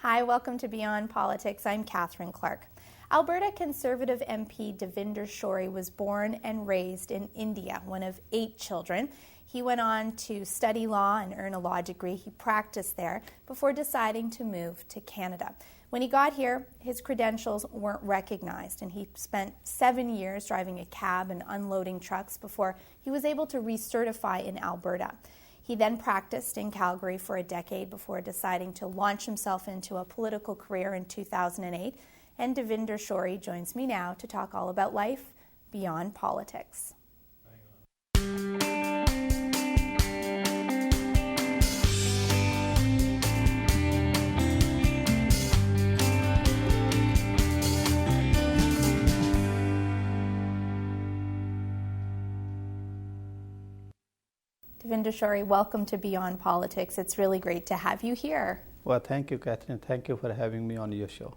Hi, welcome to Beyond Politics. I'm Catherine Clark. Alberta Conservative MP Devinder Shory was born and raised in India, one of 8 children. He went on to study law and earn a law degree. He practiced there before deciding to move to Canada. When he got here, his credentials weren't recognized, and he spent 7 years driving a cab and unloading trucks before he was able to recertify in Alberta. He then practiced in Calgary for a decade before deciding to launch himself into a political career in 2008. And Devinder Shory joins me now to talk all about life beyond politics. Devinder Shory, welcome to Beyond Politics. It's really great to have you here. Well, thank you, Catherine. Thank you for having me on your show.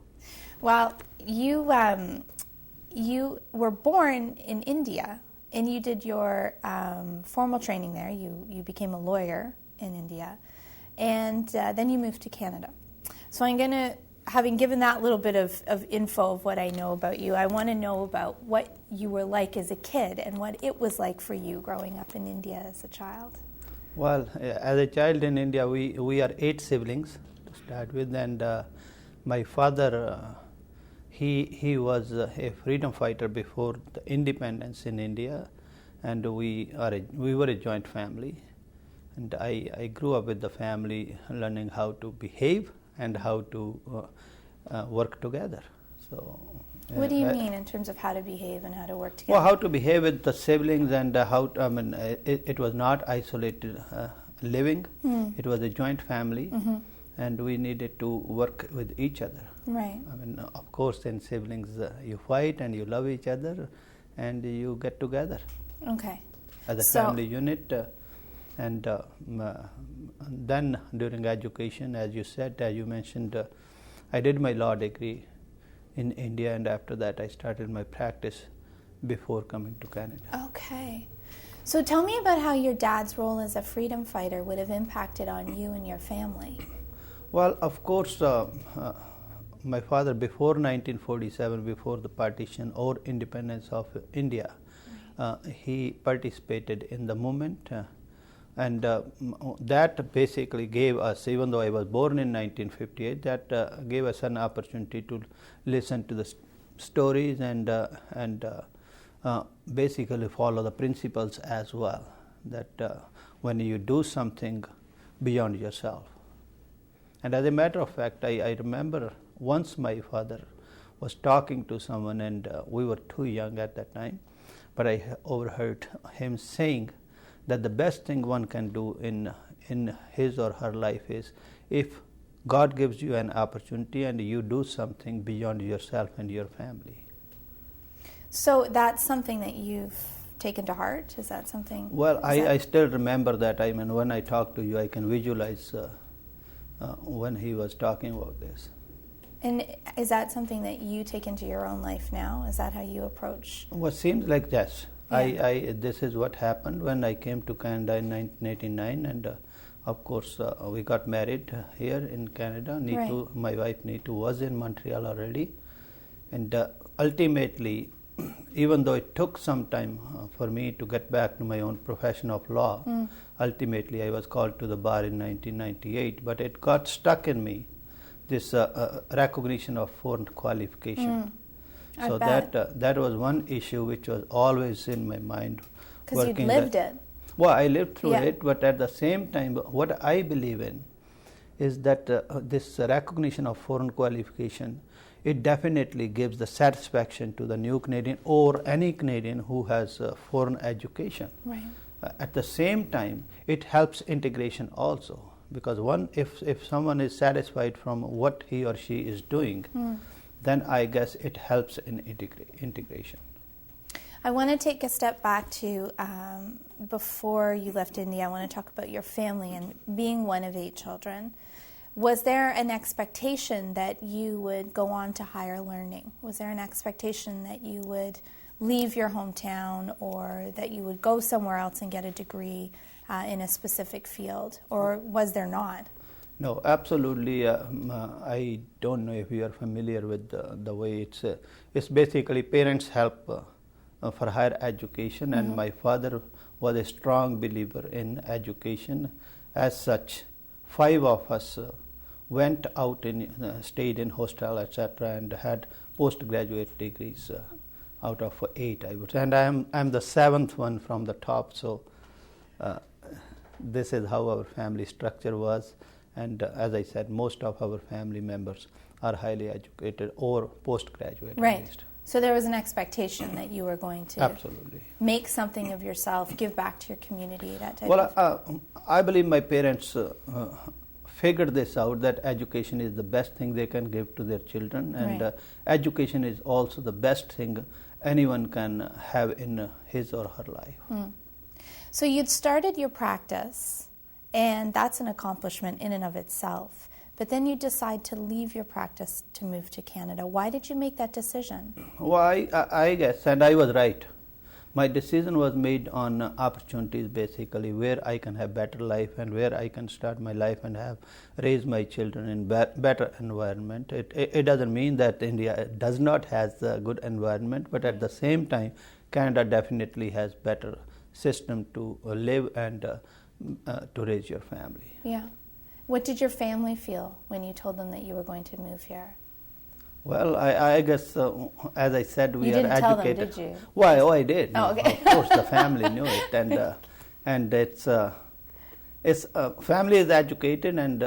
Well, you were born in India, and you did your formal training there. You became a lawyer in India, and then you moved to Canada. So I'm going to, having given that little bit of info of what I know about you, I want to know about what you were like as a kid and what it was like for you growing up in India as a child. Well, as a child in India, we are 8 siblings to start with, and my father, he was a freedom fighter before the independence in India, and we were a joint family, and I grew up with the family, learning how to behave and how to work together. So, what do you mean in terms of how to behave and how to work together? Well, how to behave with the siblings, and it was not isolated living. It was a joint family, and we needed to work with each other. Right. Of course, in siblings, you fight and you love each other, and you get together. Okay. As a family unit. And then during education, as you mentioned, I did my law degree in India, and after that I started my practice before coming to Canada. Okay. So tell me about how your dad's role as a freedom fighter would have impacted on you and your family. Well, of course, my father, before 1947, before the partition or independence of India, he participated in the movement. And that basically gave us, even though I was born in 1958, that gave us an opportunity to listen to the stories and basically follow the principles as well, that when you do something beyond yourself. And as a matter of fact, I remember once my father was talking to someone, and we were too young at that time, but I overheard him saying that the best thing one can do in his or her life is if God gives you an opportunity and you do something beyond yourself and your family. So that's something that you've taken to heart? Is that something? Well, I still remember that. When I talk to you, I can visualize when he was talking about this. And is that something that you take into your own life now? Is that how you approach? Well, it seems like this. Yeah. This is what happened when I came to Canada in 1989, and of course we got married here in Canada. Neetu, right. My wife Neetu, was in Montreal already, and ultimately, even though it took some time for me to get back to my own profession of law, ultimately I was called to the bar in 1998, but it got stuck in me, this recognition of foreign qualification. So that was one issue which was always in my mind. Because you lived it. Well, I lived through it, but at the same time, what I believe in is that this recognition of foreign qualification, it definitely gives the satisfaction to the new Canadian or any Canadian who has foreign education. Right. At the same time, it helps integration also, because if someone is satisfied from what he or she is doing, then I guess it helps in integration. I want to take a step back to before you left India. I want to talk about your family and being one of 8 children. Was there an expectation that you would go on to higher learning? Was there an expectation that you would leave your hometown or that you would go somewhere else and get a degree in a specific field, or was there not? No, absolutely. I don't know if you are familiar with the way it's basically parents help for higher education, and my father was a strong believer in education. As such, 5 of us went out and stayed in hostel, etc., and had postgraduate degrees out of 8, I would say. And I'm the 7th one from the top, so this is how our family structure was. And as I said, most of our family members are highly educated or postgraduate. Right. At least. So there was an expectation that you were going to absolutely make something of yourself, give back to your community, that type of... I believe my parents figured this out, that education is the best thing they can give to their children, and education is also the best thing anyone can have in his or her life. So you'd started your practice, and that's an accomplishment in and of itself. But then you decide to leave your practice to move to Canada. Why did you make that decision? Well, I guess, and I was right. My decision was made on opportunities, basically, where I can have better life and where I can start my life and raise my children in better environment. It doesn't mean that India does not have a good environment, but at the same time, Canada definitely has better system to live and to raise your family. Yeah. What did your family feel when you told them that you were going to move here? Well, I guess, as I said, we are educated. You didn't tell them, did you? Why? Oh, I did. Oh, okay. Of course, the family knew it, and it's family is educated, and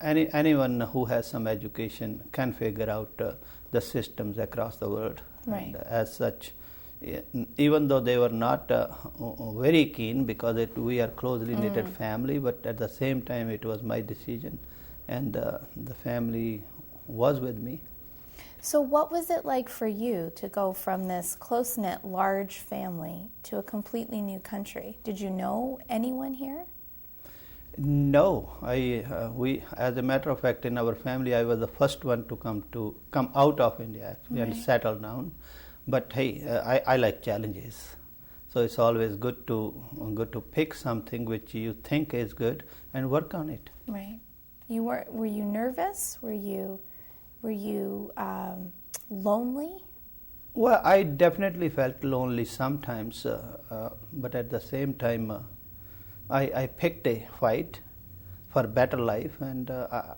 anyone who has some education can figure out the systems across the world. Right. And as such, even though they were not very keen, because we are closely knitted family, but at the same time it was my decision, and the family was with me. So what was it like for you to go from this close-knit, large family to a completely new country? Did you know anyone here? No, we, as a matter of fact, in our family, I was the first one to come out of India actually, and settle down. But hey, I like challenges, so it's always good to pick something which you think is good and work on it. Right. Were you nervous? Were you lonely? Well, I definitely felt lonely sometimes, but at the same time, I picked a fight for better life, and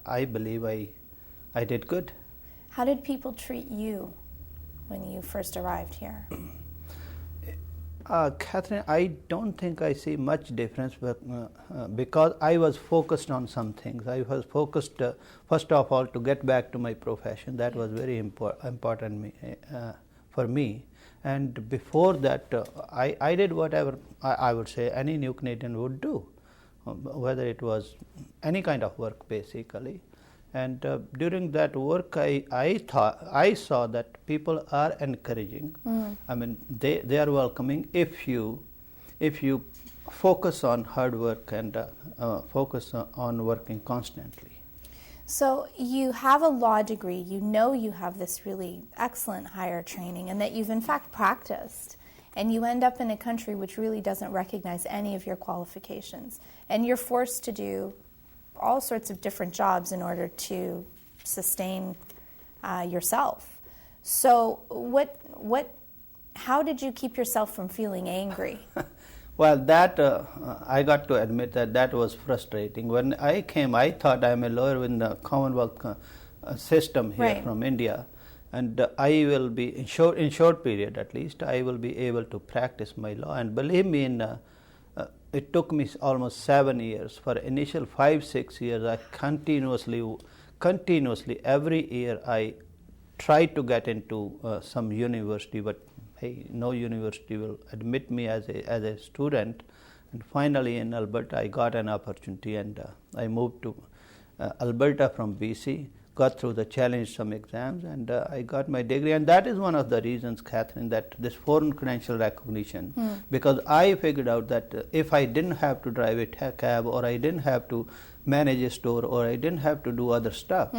I believe I did good. How did people treat you when you first arrived here? Catherine, I don't think I see much difference, but, because I was focused on some things. I was focused, first of all, to get back to my profession. That was very important for me. And before that, I did whatever I would say any new Canadian would do, whether it was any kind of work, basically. And during that work, I saw that people are encouraging. I mean, they are welcoming if you focus on hard work and focus on working constantly. So you have a law degree. You know you have this really excellent higher training, and that you've in fact practiced. And you end up in a country which really doesn't recognize any of your qualifications, and you're forced to do all sorts of different jobs in order to sustain yourself. So how did you keep yourself from feeling angry? Well, that I got to admit that was frustrating. When I came, I thought I'm a lawyer in the Commonwealth system here from India, and I will be in short period at least I will be able to practice my law. And believe me, it took me almost 7 years. For initial 5-6 years, I continuously every year I tried to get into some university, but hey, no university will admit me as a student. And finally in Alberta I got an opportunity, and I moved to Alberta from BC, got through the challenge some exams, and I got my degree. And that is one of the reasons, Catherine, that this foreign credential recognition, because I figured out that if I didn't have to drive a cab, or I didn't have to manage a store, or I didn't have to do other stuff,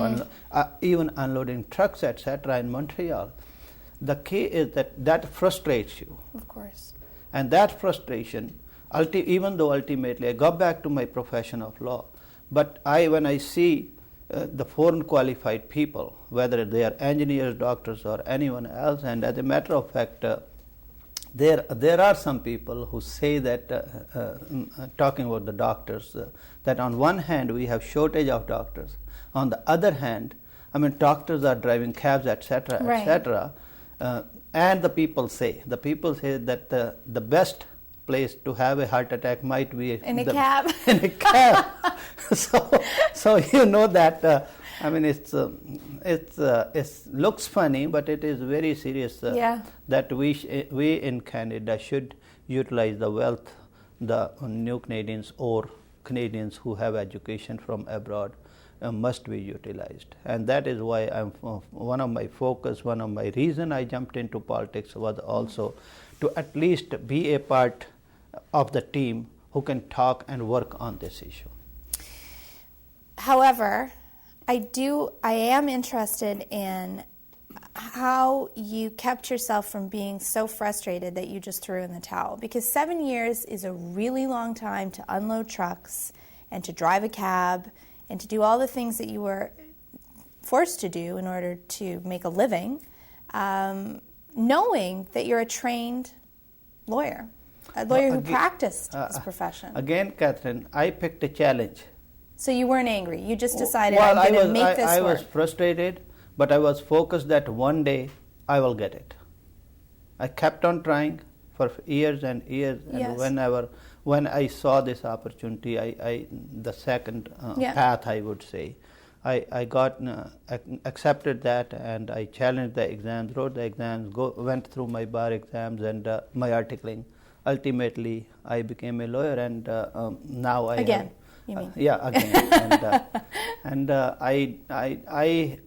even unloading trucks, etc. in Montreal, the key is that frustrates you. Of course. And that frustration, even though ultimately I got back to my profession of law, But when I see the foreign qualified people, whether they are engineers, doctors, or anyone else, and as a matter of fact, there are some people who say that, talking about the doctors, that on one hand we have shortage of doctors, on the other hand, I mean, doctors are driving cabs, etc., right. etc., and the people say that the best place to have a heart attack might be in a cab. In a cab. so you know that. I mean, it looks funny, but it is very serious. That we in Canada should utilize the wealth the new Canadians or Canadians who have education from abroad must be utilized, and that is why one of my focus, one of my reason I jumped into politics was also to at least be a part of the team who can talk and work on this issue. However, I am interested in how you kept yourself from being so frustrated that you just threw in the towel, because 7 years is a really long time to unload trucks and to drive a cab and to do all the things that you were forced to do in order to make a living, knowing that you're a trained lawyer, a lawyer who practiced his profession. Again, Catherine, I picked a challenge. So you weren't angry. You just decided, I'm going to make this work. I was frustrated, but I was focused that one day I will get it. I kept on trying for years and years, and when I saw this opportunity, the second path, I would say, I got accepted that, and I challenged the exams, wrote the exams, went through my bar exams and my articling. Ultimately, I became a lawyer, and now I again. You mean? Yeah, again. and I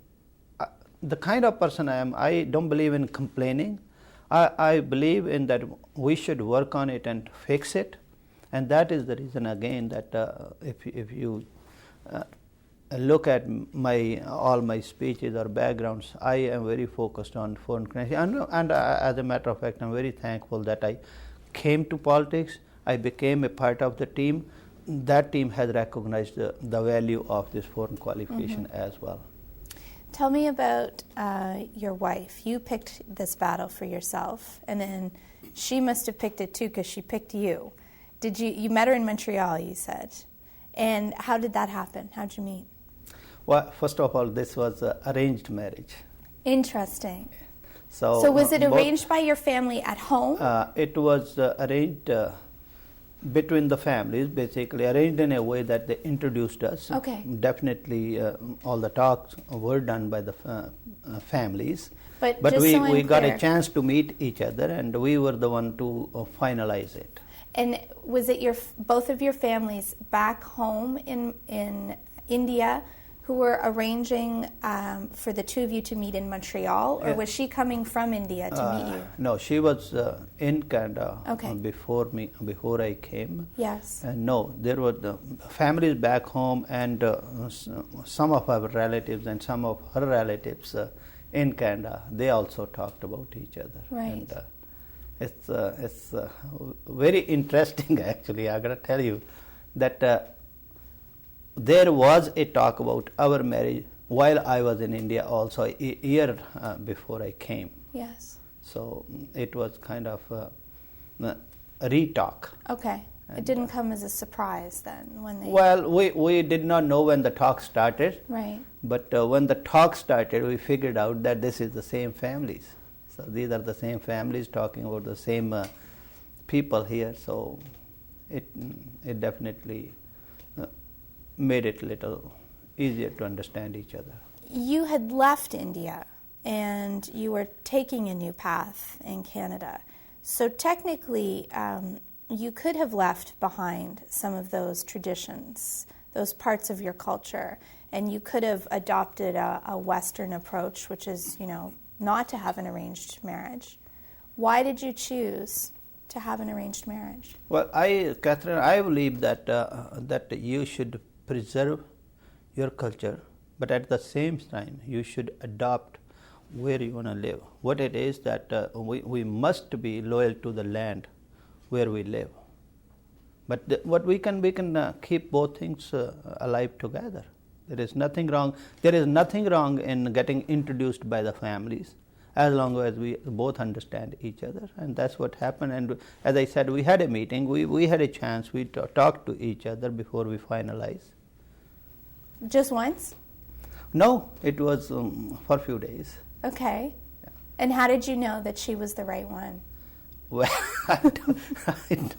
the kind of person I am, I don't believe in complaining. I believe in that we should work on it and fix it, and that is the reason again that if you look at all my speeches or backgrounds, I am very focused on foreign connections, and as a matter of fact, I'm very thankful that I came to politics. I became a part of the team. That team has recognized the value of this foreign qualification as well. Tell me about your wife. You picked this battle for yourself, and then she must have picked it too because she picked you. You met her in Montreal, you said. And how did that happen? How did you meet? Well, first of all, this was arranged marriage. Interesting. So was it arranged by your family at home? It was arranged between the families, basically arranged in a way that they introduced us. Okay. Definitely all the talks were done by the families. But we got a chance to meet each other, and we were the one to finalize it. And was it both of your families back home in India who were arranging for the two of you to meet in Montreal, or was she coming from India to meet you? No, she was in Canada okay. before I came. Yes. And no, there were the families back home, and some of our relatives and some of her relatives in Canada. They also talked about each other. Right. And, it's very interesting, actually. I gotta tell you that. There was a talk about our marriage while I was in India also a year before I came. Yes. So it was kind of a re-talk. Okay. It didn't come as a surprise then when they... Well, we did not know when the talk started. Right. But when the talk started, we figured out that this is the same families. So these are the same families talking about the same people here. So it definitely... made it a little easier to understand each other. You had left India and you were taking a new path in Canada. So technically, you could have left behind some of those traditions, those parts of your culture, and you could have adopted a Western approach, which is, not to have an arranged marriage. Why did you choose to have an arranged marriage? Well, Catherine, I believe that you should preserve your culture, but at the same time you should adopt where you want to live. What it is that we must be loyal to the land where we live, But what we can keep both things alive together. There is nothing wrong. There is nothing wrong in getting introduced by the families, as long as we both understand each other, and that's what happened. And as I said, we had a meeting. We had a chance. We talked to each other before we finalized. Just once? No, it was for a few days. Okay. Yeah. And how did you know that she was the right one? Well, I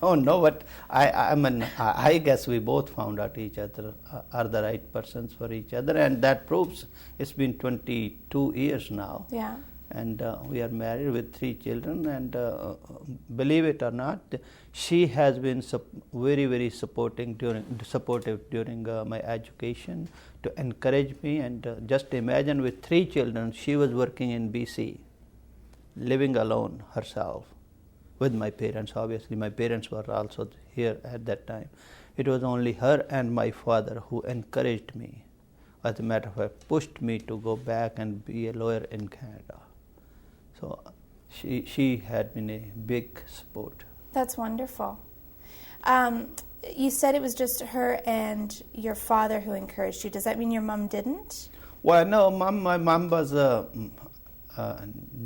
don't know, but I guess we both found out each other are the right persons for each other, and that proves it's been 22 years now. Yeah. And we are married with 3 children, and believe it or not, she has been very, very supportive during my education, to encourage me. And just imagine, with 3 children, she was working in BC, living alone herself, with my parents. Obviously, my parents were also here at that time. It was only her and my father who encouraged me. As a matter of fact, pushed me to go back and be a lawyer in Canada. So she had been a big support. That's wonderful. You said it was just her and your father who encouraged you. Does that mean your mom didn't? Well, no, my mom was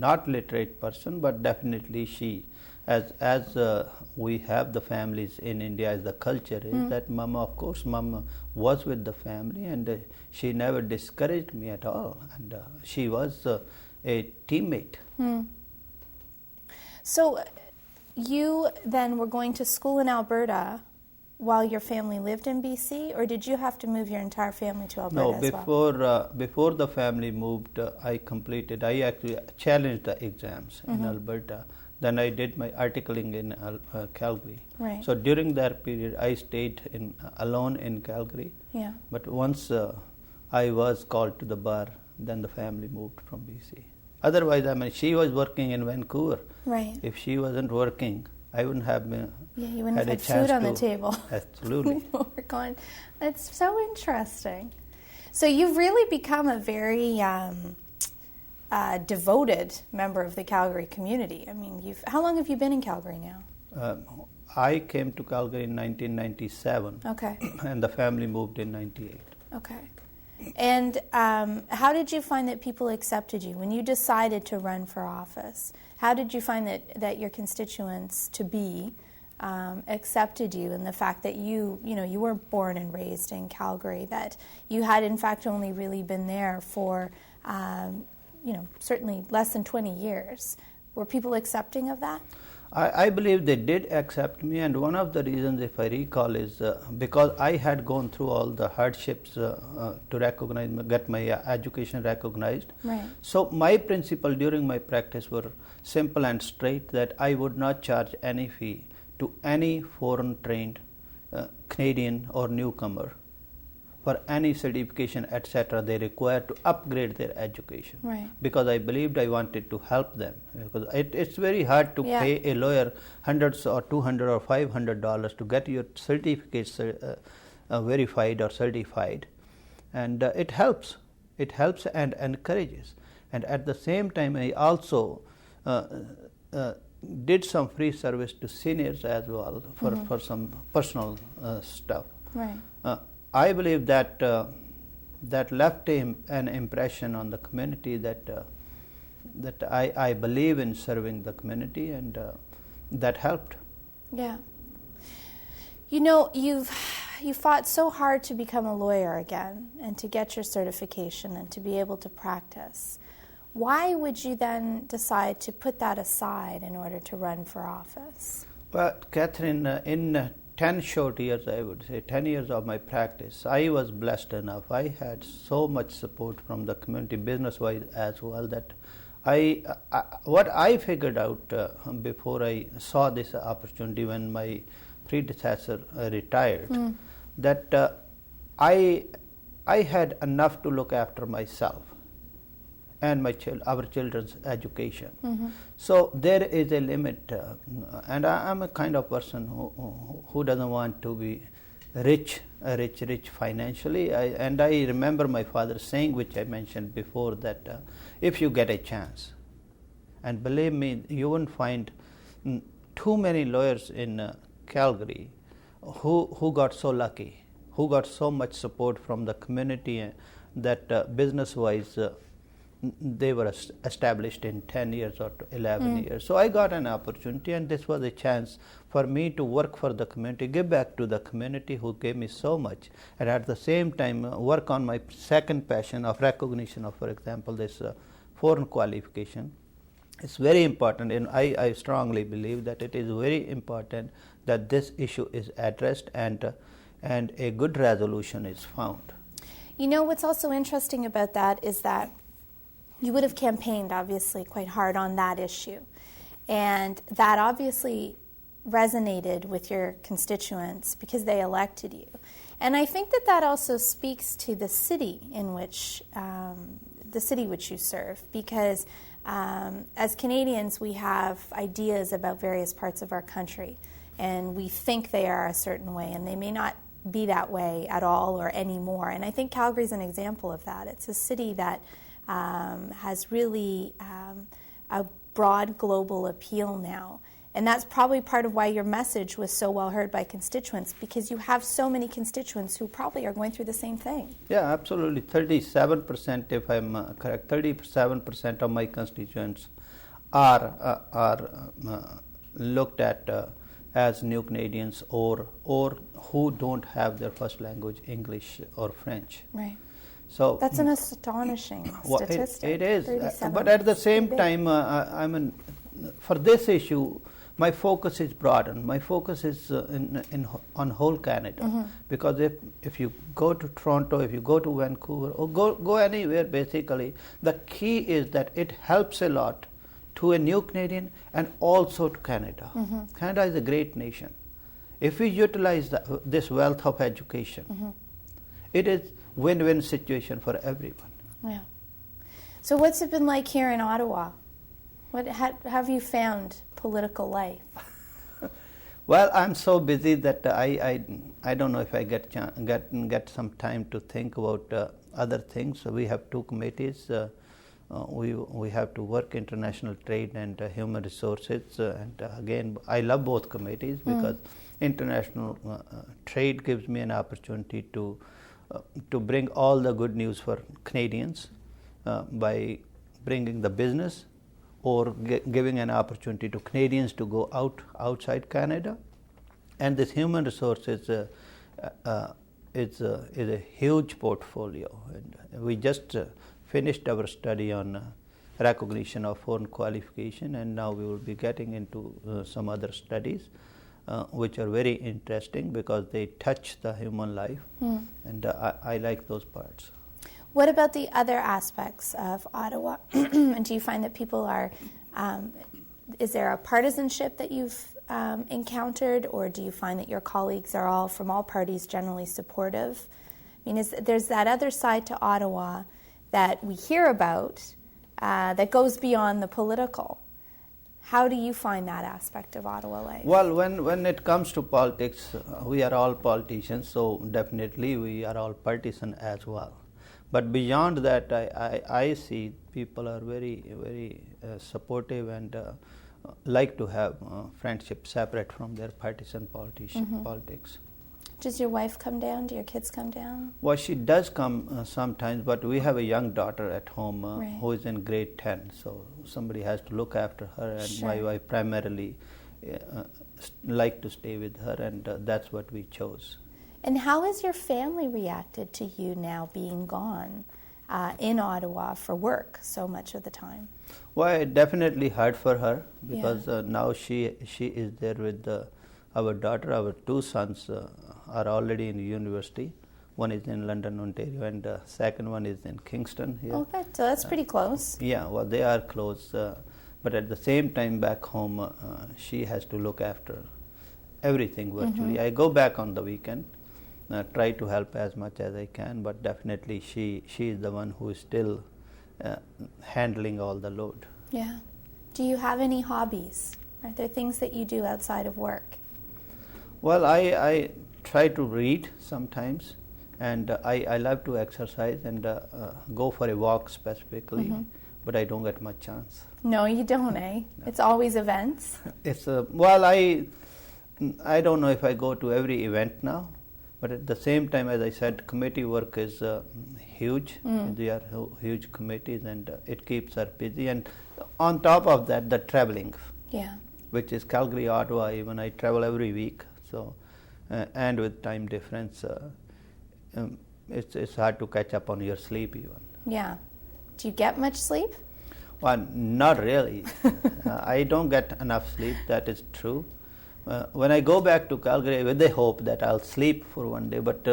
not literate person, but definitely she, as we have the families in India, as the culture is, that mama was with the family, and she never discouraged me at all, and she was a teammate. So you then were going to school in Alberta while your family lived in BC, or did you have to move your entire family to Alberta as well? Before the family moved, I actually challenged the exams in Alberta. Then I did my articling in Calgary. Right. So during that period, I stayed alone in Calgary. Yeah. But once I was called to the bar, then the family moved from BC. Otherwise, she was working in Vancouver. Right. If she wasn't working, I wouldn't have you wouldn't have had food on the table. Absolutely. That's so interesting. So you've really become a very devoted member of the Calgary community. I mean, how long have you been in Calgary now? I came to Calgary in 1997. Okay. And the family moved in 98. Okay. And how did you find that people accepted you when you decided to run for office? How did you find that your constituents accepted you, and the fact that you were born and raised in Calgary, that you had in fact only really been there for certainly less than 20 years? Were people accepting of that? I believe they did accept me, and one of the reasons, if I recall, is because I had gone through all the hardships to get my education recognized. Right. So my principle during my practice were simple and straight, that I would not charge any fee to any foreign trained Canadian or newcomer for any certification, etc. they require to upgrade their education. Right. Because I believed I wanted to help them. Because it's very hard to pay a lawyer hundreds or $200 or $500 to get your certificates verified or certified, and it helps. It helps and encourages. And at the same time, I also did some free service to seniors as well for some personal stuff. Right. I believe that that left an impression on the community that I believe in serving the community, and that helped. Yeah. You fought so hard to become a lawyer again and to get your certification and to be able to practice. Why would you then decide to put that aside in order to run for office? Well, Catherine, in 10 short years, I would say, 10 years of my practice, I was blessed enough. I had so much support from the community, business-wise as well, that what I figured out before I saw this opportunity when my predecessor retired, that I had enough to look after myself and our children's education. So there is a limit, and I'm a kind of person who doesn't want to be rich financially. And I remember my father saying, which I mentioned before, that if you get a chance, and believe me, you won't find too many lawyers in Calgary who got so lucky, who got so much support from the community that business-wise they were established in 10 years or 11 years. So I got an opportunity, and this was a chance for me to work for the community, give back to the community who gave me so much, and at the same time work on my second passion of recognition of, for example, this foreign qualification. It's very important, and I strongly believe that it is very important that this issue is addressed and a good resolution is found. You know, what's also interesting about that is that you would have campaigned, obviously, quite hard on that issue. And that obviously resonated with your constituents because they elected you. And I think that also speaks to the city in which, you serve, because as Canadians, we have ideas about various parts of our country, and we think they are a certain way, and they may not be that way at all or anymore. And I think Calgary's an example of that. It's a city that has really a broad global appeal now. And that's probably part of why your message was so well heard by constituents, because you have so many constituents who probably are going through the same thing. Yeah, absolutely. 37%, if I'm correct, 37% of my constituents are looked at as new Canadians or who don't have their first language English or French. Right. So that's an astonishing statistic. It is, but at the same time, for this issue, my focus is broadened. My focus is on whole Canada, because if you go to Toronto, if you go to Vancouver, or go anywhere, basically, the key is that it helps a lot to a new Canadian and also to Canada. Canada is a great nation. If we utilize this wealth of education, it is win-win situation for everyone. Yeah. So what's it been like here in Ottawa? What have you found political life? Well, I'm so busy that I don't know if I get some time to think about other things. So we have two committees. We have to work international trade and human resources. And again, I love both committees because international trade gives me an opportunity to bring all the good news for Canadians by bringing the business or giving an opportunity to Canadians to go outside Canada. And this human resources is a huge portfolio. And we just finished our study on recognition of foreign qualification, and now we will be getting into some other studies which are very interesting because they touch the human life, and I like those parts. What about the other aspects of Ottawa? Do you find that people are, is there a partisanship that you've encountered, or do you find that your colleagues are all from all parties generally supportive? I mean, there's that other side to Ottawa that we hear about that goes beyond the political. How do you find that aspect of Ottawa life? Well, when it comes to politics, we are all politicians, so definitely we are all partisan as well. But beyond that, I see people are very, very supportive and like to have friendship separate from their partisan politics. Does your wife come down? Do your kids come down? Well, she does come sometimes, but we have a young daughter at home who is in grade 10, so somebody has to look after her, and my wife primarily like to stay with her, and that's what we chose. And how has your family reacted to you now being gone in Ottawa for work so much of the time? Well, it definitely hard for her because now she is there with our daughter. Our two sons are already in university. One is in London, Ontario, and the second one is in Kingston here. Oh, good. So that's pretty close. Yeah, well, they are close. But at the same time back home, she has to look after everything virtually. I go back on the weekend, try to help as much as I can, but definitely she is the one who is still handling all the load. Yeah. Do you have any hobbies? Are there things that you do outside of work? Well, I try to read sometimes, and I love to exercise and go for a walk specifically, but I don't get much chance. No, you don't, eh? No. It's always events? It's well, I don't know if I go to every event now, but at the same time, as I said, committee work is huge. They are huge committees, and it keeps us busy. And on top of that, the traveling, which is Calgary, Ottawa. Even I travel every week. So, and with time difference, it's hard to catch up on your sleep even. Yeah. Do you get much sleep? Well, not really. I don't get enough sleep. That is true. When I go back to Calgary, with the hope that I'll sleep for one day, but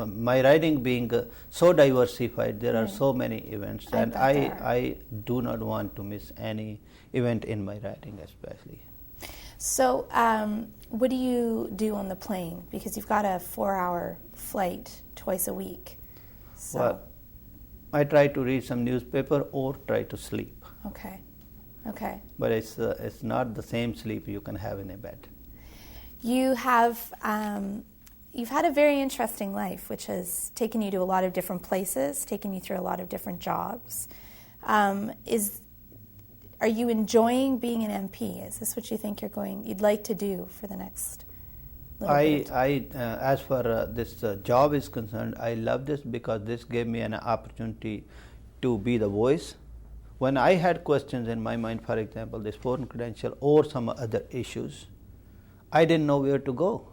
my writing being so diversified, there are so many events, and I do not want to miss any event in my writing, especially. So, what do you do on the plane? Because you've got a 4-hour flight twice a week. So. Well, I try to read some newspaper or try to sleep. Okay. But it's not the same sleep you can have in a bed. You have you've had a very interesting life, which has taken you to a lot of different places, taken you through a lot of different jobs. Are you enjoying being an MP? Is this what you think you'd like to do for the next little bit? As far this job is concerned, I love this because this gave me an opportunity to be the voice. When I had questions in my mind, for example, this foreign credential or some other issues, I didn't know where to go.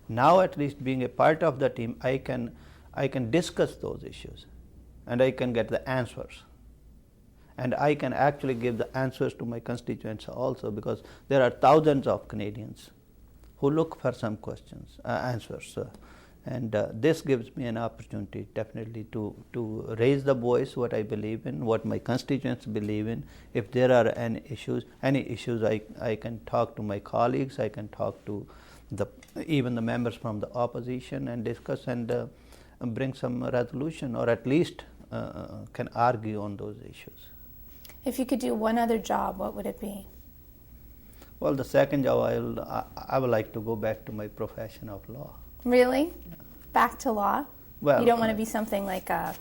Now, at least being a part of the team, I can discuss those issues, and I can get the answers. And I can actually give the answers to my constituents also, because there are thousands of Canadians who look for some answers. And this gives me an opportunity definitely to raise the voice, what I believe in, what my constituents believe in. If there are any issues, I can talk to my colleagues, I can talk to even the members from the opposition and discuss and bring some resolution, or at least can argue on those issues. If you could do one other job, what would it be? Well, the second job, I would like to go back to my profession of law. Really? Back to law? Well, you don't want to be something like a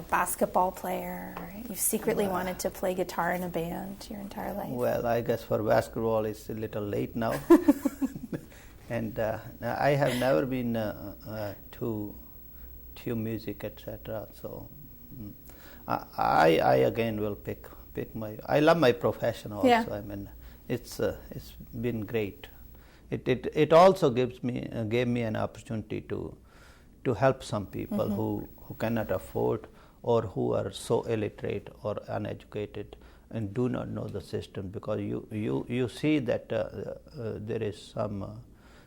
basketball player? You've secretly wanted to play guitar in a band your entire life? Well, I guess for basketball it's a little late now. And I have never been to music, etc. So I again will pick I love my profession also. Yeah. I mean, it's been great. It also gave me an opportunity to help some people who cannot afford, or who are so illiterate or uneducated and do not know the system, because you see that there is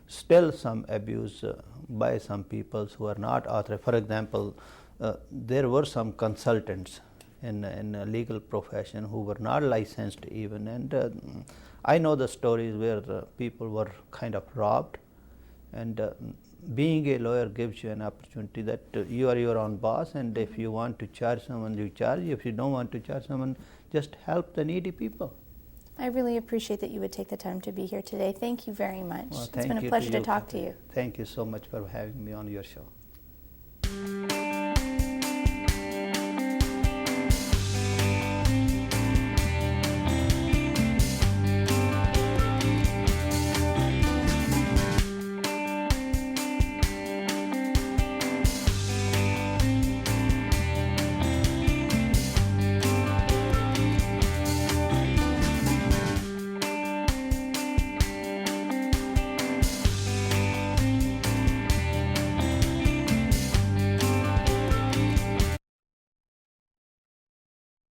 still some abuse by some people who are not authorized. For example, there were some consultants in a legal profession who were not licensed even, and I know the stories where people were kind of robbed, and being a lawyer gives you an opportunity that you are your own boss, and if you want to charge someone, you charge. If you don't want to charge someone, just help the needy people. I really appreciate that you would take the time to be here today. Thank you very much. It's been a pleasure to talk to you. Thank you so much for having me on your show.